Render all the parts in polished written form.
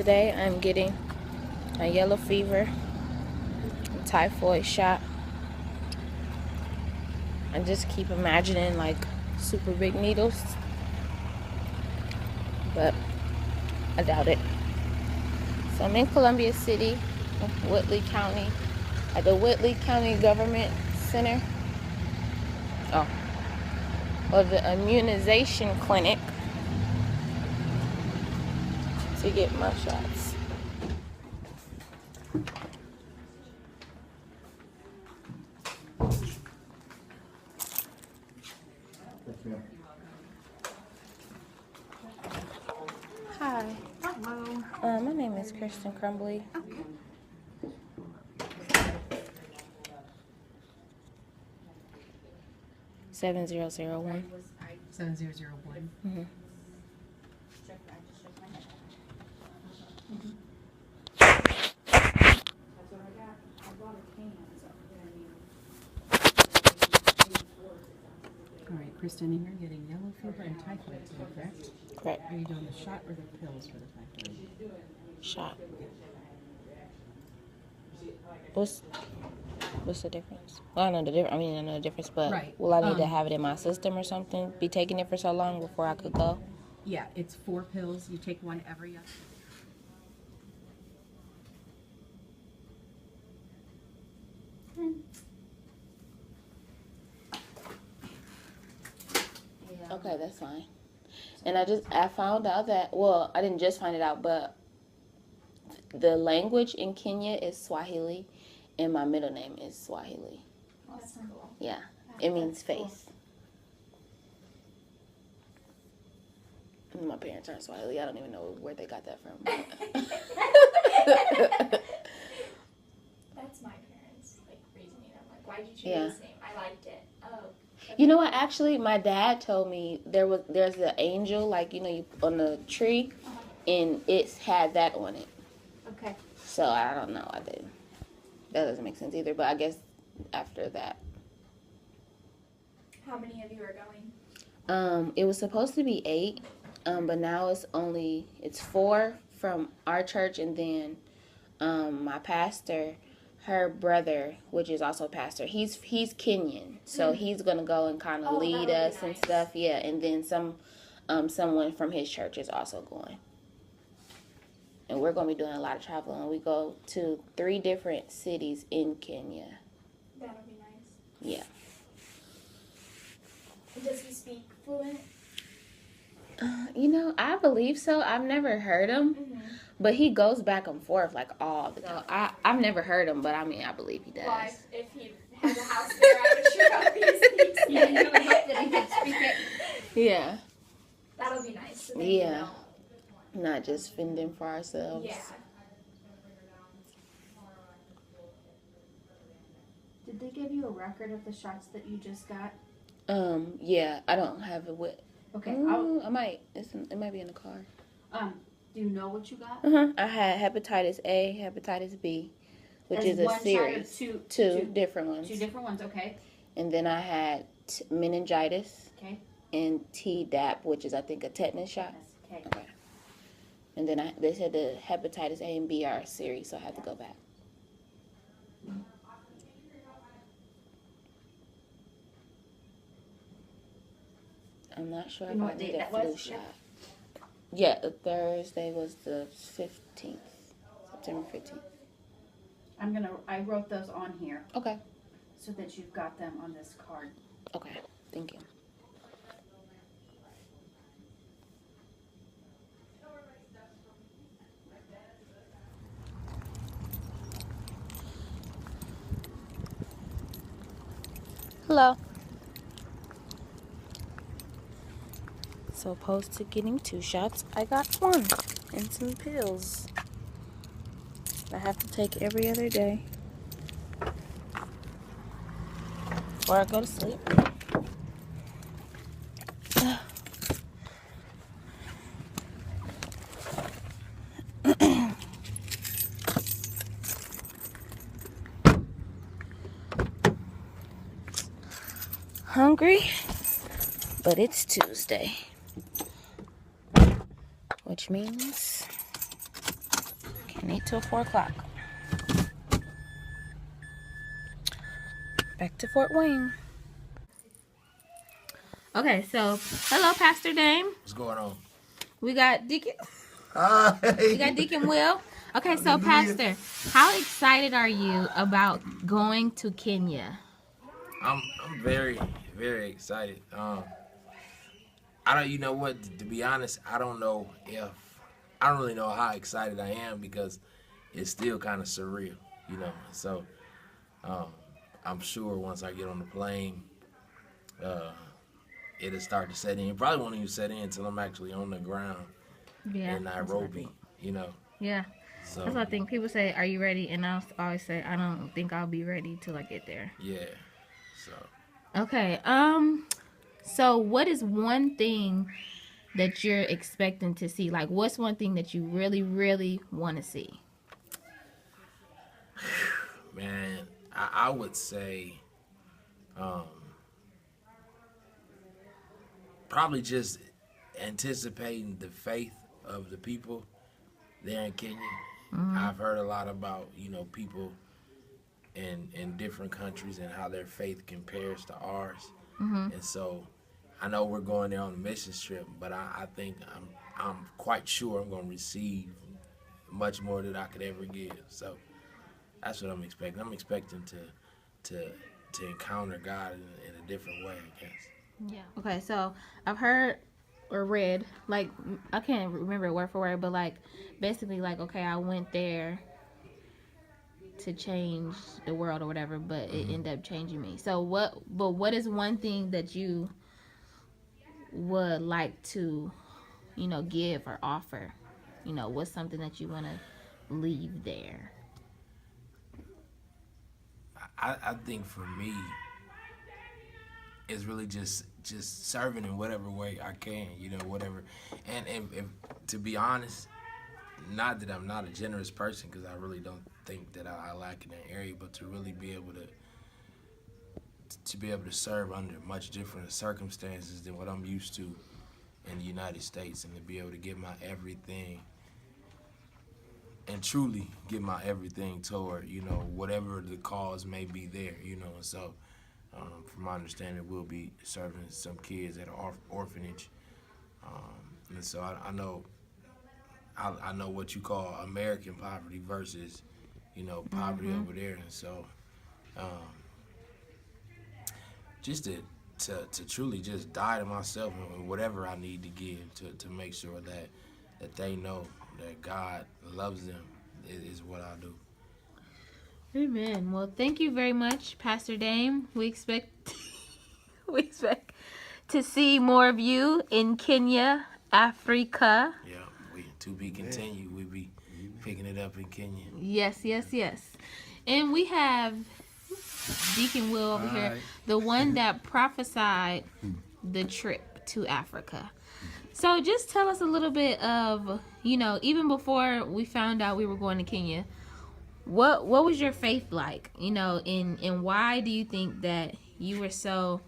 today I'm getting a yellow fever, a typhoid shot. I just keep imagining like super big needles, but I doubt it. So I'm in Columbia City, Whitley County, at the Whitley County Government Center, or the immunization clinic to get my shots. Hi. Hello. My name is Kristen Crumbly. Okay. 7001. 7001. Mm-hmm. All right, Kristen, and you're getting yellow fever and typhoid today, correct? Correct. Are you doing the shot or the pills for the typhoid? Shot. What's the difference? Well, I know the difference. I know the difference, but Right. will I need to have it in my system or something? Be taking it for so long before I could go? Yeah, it's 4 pills. You take one every other. Okay, that's fine. And I found out that, well, I didn't just find it out, but the language in Kenya is Swahili, and my middle name is Swahili. Awesome. Yeah, it means face. My parents aren't Swahili. I don't even know where they got that from. That's my parents, like, raising me. I'm like, why'd you choose Yeah. this name? I liked it. Oh. Okay. You know what? Actually, my dad told me there's an angel, like, you on the tree, and it's had that on it. Okay. So I don't know. That doesn't make sense either. But I guess after that, How many of you are going? it was supposed to be 8, but now it's 4 from our church, and then my pastor, her brother, which is also a pastor, he's Kenyan, so he's gonna go and kind of lead us and stuff. Yeah, and then someone from his church is also going, and we're gonna be doing a lot of traveling. We go to 3 different cities in Kenya. That'll be nice. Yeah. Does he speak fluent? I believe so. I've never heard him, but he goes back and forth like all the time. I've never heard him, but I believe he does. Well, if he has a house there, I would sure hope he speaks it. Yeah, you would hope that he could speak it. Yeah. That'll be nice. So Yeah. Not just fending for ourselves. Yeah. Did they give you a record of the shots that you just got? Yeah, I don't have it with. Okay, I might. It might be in the car. do you know what you got? I had hepatitis A, hepatitis B, which As is a one shot or series. Two different ones. 2 different ones, okay. And then I had meningitis Okay. and Tdap, which is I think a tetanus shot. Okay. Okay. And then they said the hepatitis A and B are a series, so I have to go back. I'm not sure You know if I what need date a that flu was? shot. Yeah, Thursday was the 15th, September 15th. I wrote those on here Okay. so that you've got them on this card. Okay. Thank you. Hello. So opposed to getting 2 shots, I got 1 and some pills. I have to take every other day before I go to sleep. Hungry, but it's Tuesday, which means and 8 till 4 o'clock. Back to Fort Wayne. Okay, so hello, Pastor Dame. What's going on? We got Deacon. Hi. We got Deacon Will. Okay, so Pastor, how excited are you about going to Kenya? I'm very, very excited. I don't, you know what? To be honest, I don't really know how excited I am because it's still kind of surreal, you know. So I'm sure once I get on the plane, it'll start to set in. It probably won't even set in until I'm actually on the ground in Nairobi, you know. Yeah. So That's what I think. People say, "Are you ready?" And I always say, "I don't think I'll be ready till I get there." yeah. So Okay. So what is one thing that you're expecting to see? Like, what's one thing that you really, really want to see? man, I would say probably just anticipating the faith of the people there in Kenya. I've heard a lot about, you know, people in different countries and how their faith compares to ours. And so I know we're going there on a mission trip, but I think I'm quite sure I'm going to receive much more than I could ever give. So that's what I'm expecting. I'm expecting to encounter God in a different way, I guess. Yeah. Okay, so I've heard or read, like, I can't remember it word for word, but like basically like, okay, I went there to change the world or whatever, but it ended up changing me. So what is one thing that you would like to, you know, give or offer? You know, what's something that you want to leave there? I think for me, it's really just serving in whatever way I can, you know, whatever. And if, to be honest, not that I'm not a generous person, because I really don't think that I lack in that area, but to really be able to serve under much different circumstances than what I'm used to in the United States, and to be able to give my everything and truly give my everything toward, you know, whatever the cause may be there, you know. And so from my understanding, we'll be serving some kids at an orphanage, and so I know what you call American poverty versus, you know, poverty over there. And so just to truly just die to myself and whatever I need to give to make sure that they know that God loves them is what I do. Amen. Well, thank you very much, Pastor Dame. We expect to see more of you in Kenya, Africa. Yeah, we to be continued. We be picking it up in Kenya. Yes. And we have Deacon Will over here, the one that prophesied the trip to Africa. So just tell us a little bit of, you know, even before we found out we were going to Kenya, what was your faith like? You know, and why do you think that you were so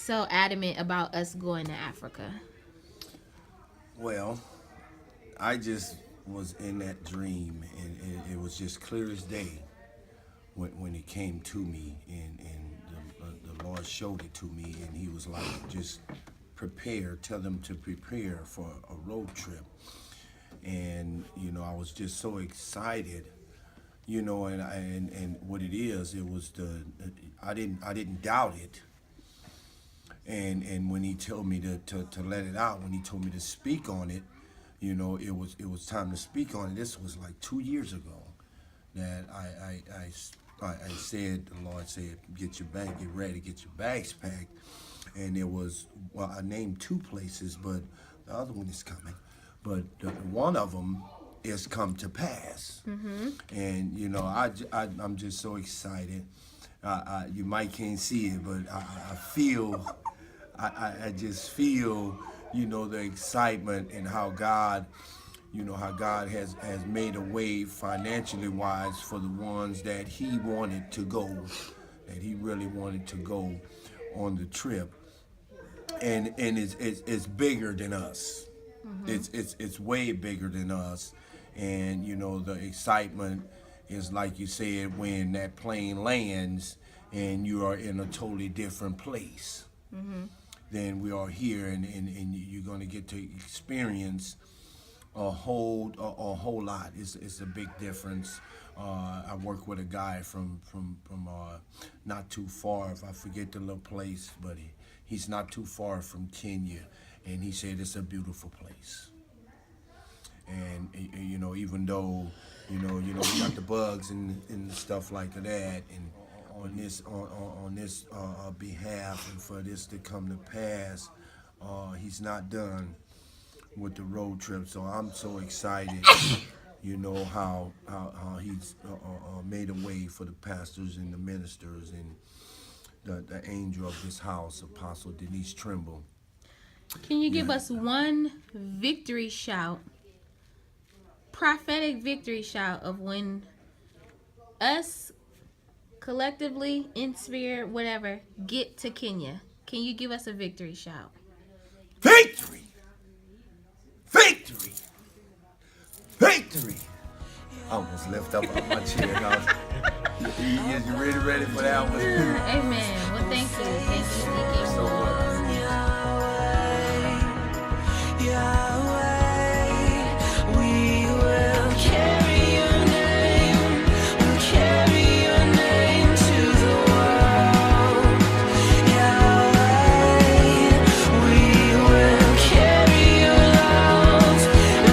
adamant about us going to Africa? Well, I just was in that dream, and it was just clear as day when it came to me, and the Lord showed it to me, and He was like, just tell them to prepare for a road trip. And, you know, I was just so excited, you know, and what it is, it was I didn't doubt it. And when He told me to let it out, when He told me to speak on it, you know, it was time to speak on it. This was like 2 years ago that I said, the Lord said, get ready, get your bags packed. And it was, well, I named 2 places, but the other one is coming. But one of them is come to pass. And, you know, I'm just so excited. You might can't see it, but I feel, I just feel, you know, the excitement and how God, you know, how God has made a way financially wise for the ones that He wanted to go, that He really wanted to go on the trip. And it's bigger than us. It's way bigger than us. And you know, the excitement is like you said when that plane lands and you are in a totally different place than we are here, and you're going to get to experience a whole lot. It's a big difference. I work with a guy from not too far. If I forget the little place, but he's not too far from Kenya, and he said it's a beautiful place. And you know, even though you know we got the bugs and stuff like that, and on this behalf, and for this to come to pass, he's not done with the road trip. So I'm so excited. You know how he's made a way for the pastors and the ministers and the angel of this house, Apostle Denise Trimble. Can you give us one victory shout, prophetic victory shout of when us collectively, in spirit, whatever, get to Kenya? Can you give us a victory shout? Victory! Victory! Victory! I almost left up out my chair. You ready for that one? Amen. Well, thank you. Thank you, Deacon. So much.